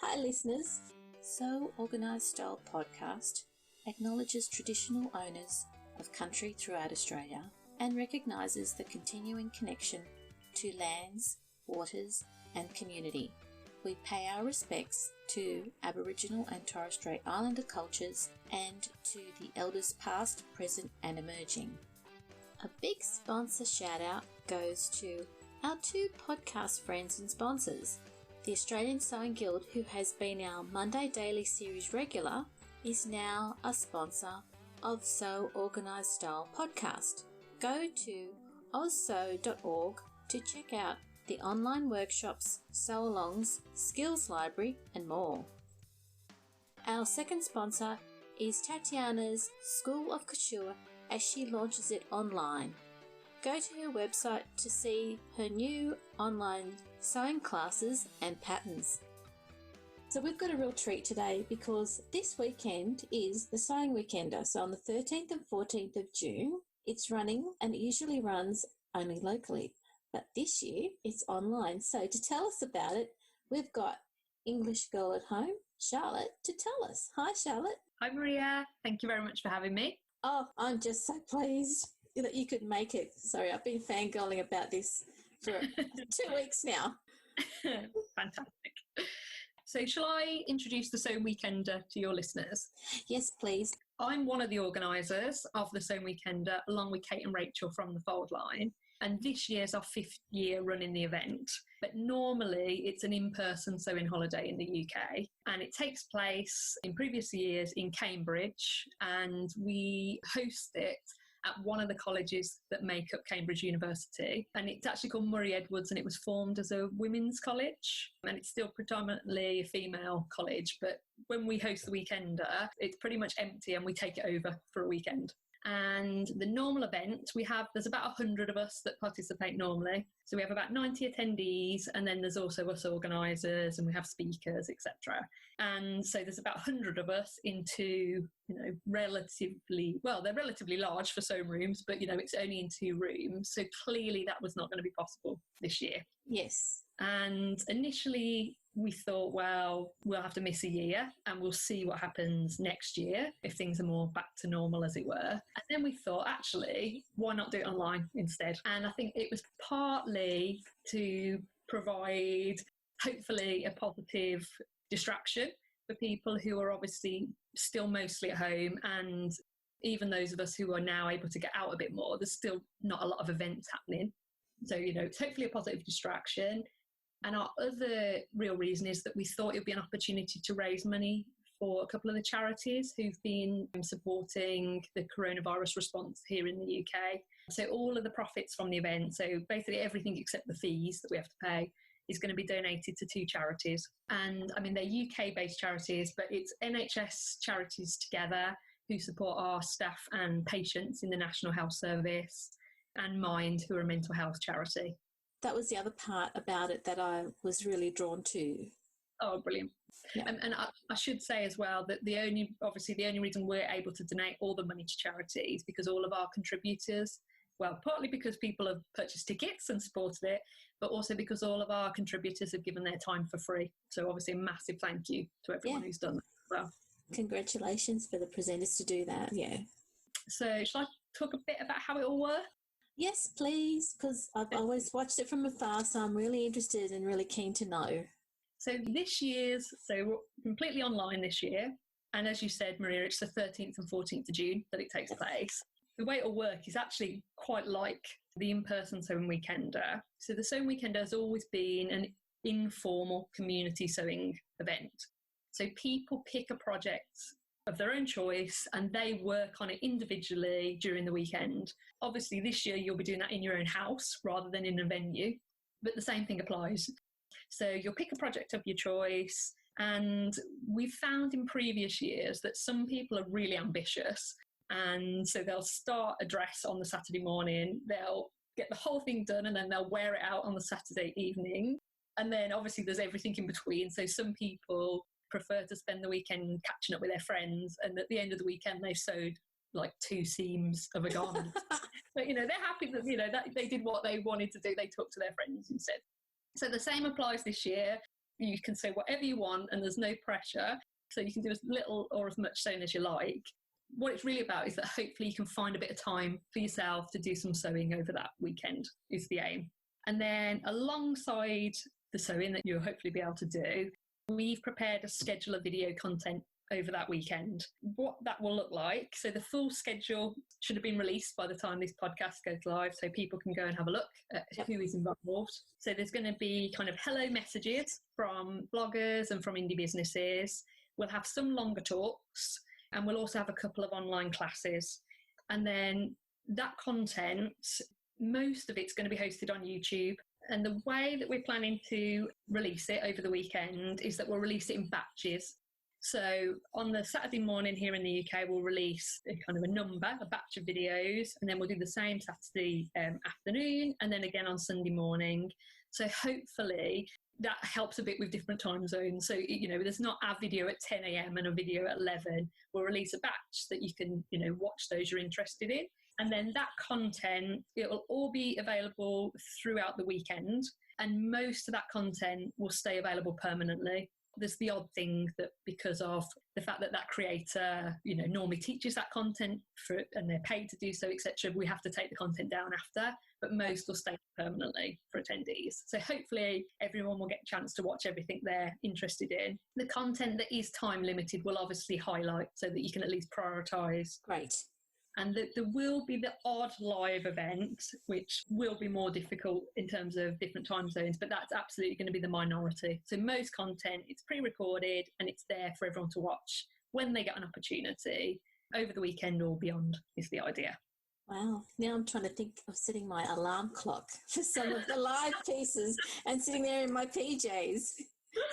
Hi listeners. So Organised Style podcast acknowledges traditional owners of country throughout Australia and recognises the continuing connection to lands, waters and community. We pay our respects to Aboriginal and Torres Strait Islander cultures and to the elders past, present and emerging. A big sponsor shout out goes to our two podcast friends and sponsors. The Australian Sewing Guild, who has been our Monday Daily Series regular, is now a sponsor of So Organised Style podcast. Go to ozsew.org to check out the online workshops, sew-alongs, skills library and more. Our second sponsor is Tatiana's School of Couture as she launches it online. Go to her website to see her new online sewing classes and patterns. So we've got a real treat today because this weekend is the Sewing Weekender. So on the 13th and 14th of June, it's running, and it usually runs only locally. But this year, it's online. So to tell us about it, we've got English girl at home, Charlotte, to tell us. Hi, Charlotte. Hi, Maria. Thank you very much for having me. Oh, I'm just so pleased that you could make it. Sorry, I've been fangirling about this for 2 weeks now. Fantastic. So shall I introduce the Sewing Weekender to your listeners? Yes, please. I'm one of the organisers of the Sewing Weekender, along with Kate and Rachel from the Foldline. And this year's our 5th year running the event. But normally it's an in-person sewing holiday in the UK. And it takes place in previous years in Cambridge. And we host it at one of the colleges that make up Cambridge University. And it's actually called Murray Edwards, and it was formed as a women's college. And it's still predominantly a female college. But when we host the Weekender, it's pretty much empty and we take it over for a weekend. And the normal event, there's about 100 of us that participate normally. So we have about 90 attendees, and then there's also us organisers, and we have speakers, etc. And so there's about 100 of us into, they're relatively large for sewing rooms, but, it's only in 2 rooms. So clearly that was not going to be possible this year. Yes. And initially we thought, well, we'll have to miss a year and we'll see what happens next year if things are more back to normal, as it were. And then we thought, actually, why not do it online instead? And I think it was partly to provide, hopefully, a positive distraction for people who are obviously still mostly at home. And even those of us who are now able to get out a bit more, there's still not a lot of events happening. So, it's hopefully a positive distraction. And our other real reason is that we thought it would be an opportunity to raise money for a couple of the charities who've been supporting the coronavirus response here in the UK. So all of the profits from the event, so basically everything except the fees that we have to pay, is going to be donated to 2 charities. And they're UK-based charities, but it's NHS charities together who support our staff and patients in the National Health Service, and Mind, who are a mental health charity. That was the other part about it that I was really drawn to. Oh, brilliant. Yeah. And I should say as well that the only reason we're able to donate all the money to charities because all of our contributors, well, partly because people have purchased tickets and supported it, but also because all of our contributors have given their time for free. So obviously a massive thank you to everyone who's done that as well. Congratulations for the presenters to do that, yeah. So shall I talk a bit about how it all worked? Yes, please, because I've always watched it from afar, so I'm really interested and really keen to know. So we're completely online this year. And as you said, Maria, it's the 13th and 14th of June that it takes place. The way it'll work is actually quite like the in-person Sewing Weekender. So the Sewing Weekender has always been an informal community sewing event. So people pick a project of their own choice and they work on it individually during the weekend. Obviously this year you'll be doing that in your own house rather than in a venue, but the same thing applies. So you'll pick a project of your choice, and we've found in previous years that some people are really ambitious, and so they'll start a dress on the Saturday morning, they'll get the whole thing done and then they'll wear it out on the Saturday evening, and then obviously there's everything in between. So some people prefer to spend the weekend catching up with their friends, and at the end of the weekend they've sewed like 2 seams of a garment. But they're happy that that they did what they wanted to do. They talked to their friends instead. So the same applies this year. You can sew whatever you want and there's no pressure. So you can do as little or as much sewing as you like. What it's really about is that hopefully you can find a bit of time for yourself to do some sewing over that weekend is the aim. And then alongside the sewing that you'll hopefully be able to do, we've prepared a schedule of video content over that weekend. What that will look like, so the full schedule should have been released by the time this podcast goes live, so people can go and have a look at who is involved. So there's going to be kind of hello messages from bloggers and from indie businesses. We'll have some longer talks, and we'll also have a couple of online classes. And then that content, most of it's going to be hosted on YouTube. And the way that we're planning to release it over the weekend is that we'll release it in batches. So on the Saturday morning here in the UK, we'll release a batch of videos, and then we'll do the same Saturday afternoon, and then again on Sunday morning. So hopefully that helps a bit with different time zones. So, there's not a video at 10 a.m. and a video at 11. We'll release a batch that you can, watch those you're interested in. And then that content, it will all be available throughout the weekend. And most of that content will stay available permanently. There's the odd thing that because of the fact that that creator, normally teaches that content and they're paid to do so, etc., we have to take the content down after, but most will stay permanently for attendees. So hopefully everyone will get a chance to watch everything they're interested in. The content that is time limited will obviously highlight so that you can at least prioritise. Great. And there will be the odd live event, which will be more difficult in terms of different time zones, but that's absolutely going to be the minority. So most content, it's pre-recorded and it's there for everyone to watch when they get an opportunity over the weekend or beyond is the idea. Wow. Now I'm trying to think of setting my alarm clock for some of the live pieces and sitting there in my PJs.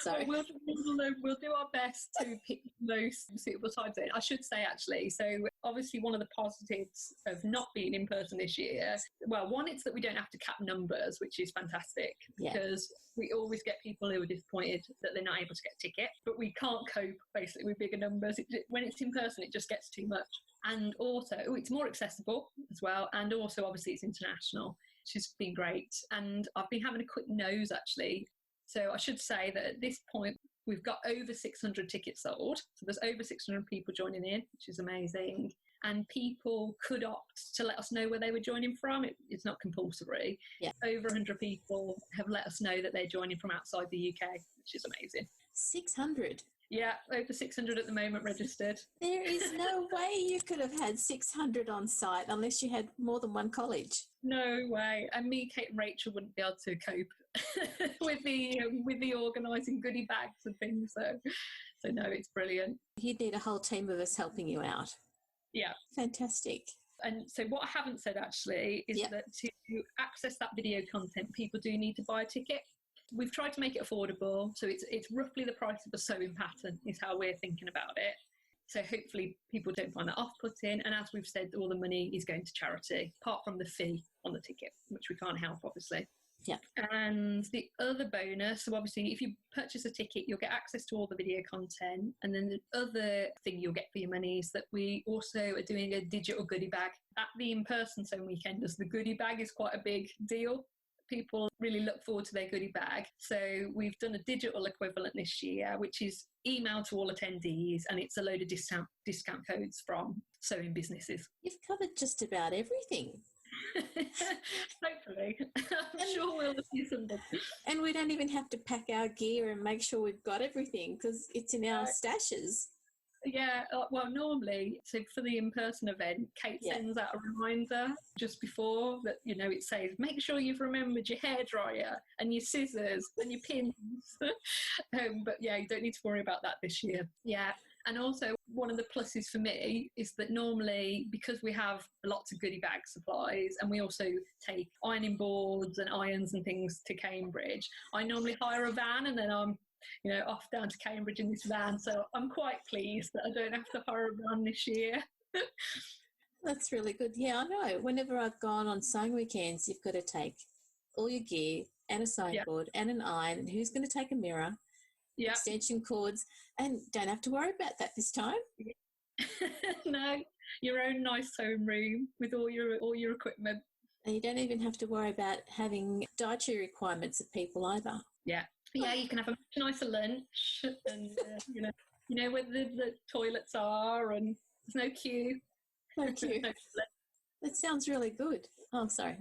Sorry. We'll do our best to pick those suitable times in. I should say, actually, so obviously one of the positives of not being in person this year, well, one, it's that we don't have to cap numbers, which is fantastic, because we always get people who are disappointed that they're not able to get a ticket, but we can't cope, basically, with bigger numbers. When it's in person, it just gets too much. And also, it's more accessible as well, and also, obviously, it's international, which has been great. And I've been having a quick nose, actually. So I should say that at this point, we've got over 600 tickets sold. So there's over 600 people joining in, which is amazing. And people could opt to let us know where they were joining from. It's not compulsory. Yeah. Over 100 people have let us know that they're joining from outside the UK, which is amazing. 600? Yeah, over 600 at the moment registered. There is no way you could have had 600 on site unless you had more than one college. No way. And me, Kate and Rachel wouldn't be able to cope with the organising goodie bags and things. So no, it's brilliant. You'd need a whole team of us helping you out. Yeah. Fantastic. And so what I haven't said actually is that to access that video content, people do need to buy a ticket. We've tried to make it affordable, so it's roughly the price of a sewing pattern is how we're thinking about it. So hopefully people don't find that off-putting, and as we've said, all the money is going to charity, apart from the fee on the ticket, which we can't help, obviously. Yeah. And the other bonus, so obviously if you purchase a ticket, you'll get access to all the video content, and then the other thing you'll get for your money is that we also are doing a digital goodie bag. At the in-person sewing weekend, as the goodie bag is quite a big deal. People really look forward to their goodie bag. So we've done a digital equivalent this year, which is emailed to all attendees, and it's a load of discount codes from sewing businesses. You've covered just about everything. Hopefully. I'm sure we'll see something. And we don't even have to pack our gear and make sure we've got everything because it's in our stashes. Yeah, well, normally, so for the in-person event, Kate sends out a reminder just before that, it says, make sure you've remembered your hairdryer and your scissors and your pins. But yeah, you don't need to worry about that this year. Yeah. And also, one of the pluses for me is that normally, because we have lots of goodie bag supplies and we also take ironing boards and irons and things to Cambridge, I normally hire a van and then I'm off down to Cambridge in this van. So I'm quite pleased that I don't have to hire a van this year. That's really good. Yeah, I know. Whenever I've gone on sewing weekends, you've got to take all your gear and a sewing board and an iron. And who's going to take a mirror? Yeah. Extension cords, and don't have to worry about that this time. No, your own nice home room with all your equipment. And you don't even have to worry about having dietary requirements of people either. Yeah, Yeah, you can have a nicer lunch, and you know where the toilets are, and there's no queue. No queue. That sounds really good. Oh, sorry.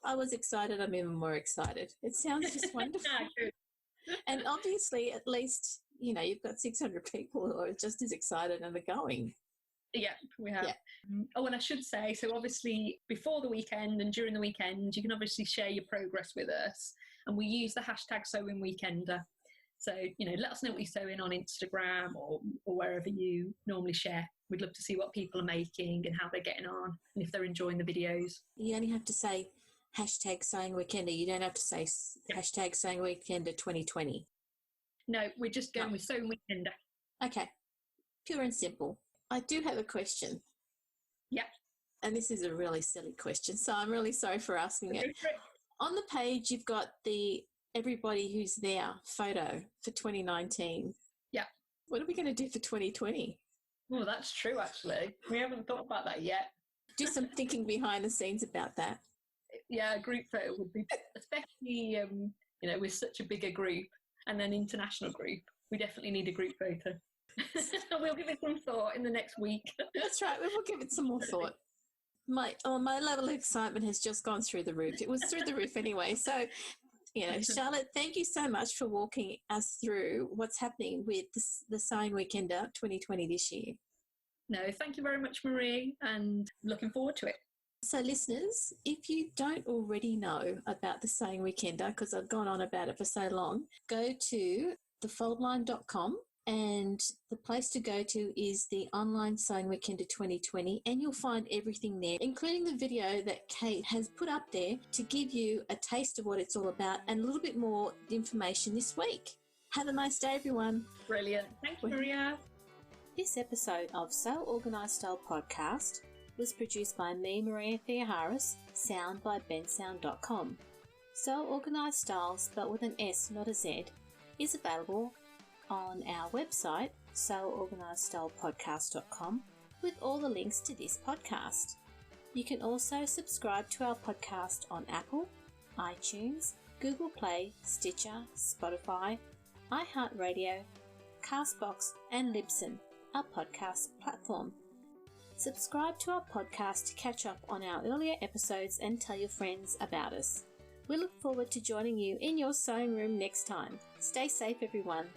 I was excited. I'm even more excited. It sounds just wonderful. And obviously, at least, you've got 600 people who are just as excited and are going. Yeah, we have. Yeah. Oh, and I should say, so obviously before the weekend and during the weekend, you can obviously share your progress with us. And we use the hashtag #SewingWeekender. So, let us know what you're sewing on Instagram or wherever you normally share. We'd love to see what people are making and how they're getting on and if they're enjoying the videos. You only have to say #SewingWeekender. You don't have to say #SewingWeekender 2020. No, we're just going with Sewing Weekender. Okay. Pure and simple. I do have a question. Yeah. And this is a really silly question, so I'm really sorry for asking it. On the page, you've got the everybody who's there photo for 2019. Yeah. What are we going to do for 2020? Oh, that's true, actually. We haven't thought about that yet. Do some thinking behind the scenes about that. Yeah, a group photo would be, especially, with such a bigger group and an international group, we definitely need a group photo. We'll give it some thought in the next week. That's right. We will give it some more thought. My level of excitement has just gone through the roof. It was through the roof anyway. So, Charlotte, thank you so much for walking us through what's happening with the Sewing Weekender 2020 this year. No, thank you very much, Marie, and looking forward to it. So, listeners, if you don't already know about the Sewing Weekender, because I've gone on about it for so long, go to thefoldline.com. And the place to go to is the online Sewing Weekender 2020, and you'll find everything there, including the video that Kate has put up there to give you a taste of what it's all about and a little bit more information this week. Have a nice day, everyone. Brilliant. Thank you, Maria. This episode of Sew Organised Style podcast was produced by me, Maria Theoharis, sound by bensound.com. Sew Organised Style, spelt with an S, not a Z, is available on our website, seworganisedstylepodcast.com, with all the links to this podcast. You can also subscribe to our podcast on Apple, iTunes, Google Play, Stitcher, Spotify, iHeartRadio, Castbox, and Libsyn, our podcast platform. Subscribe to our podcast to catch up on our earlier episodes and tell your friends about us. We look forward to joining you in your sewing room next time. Stay safe, everyone.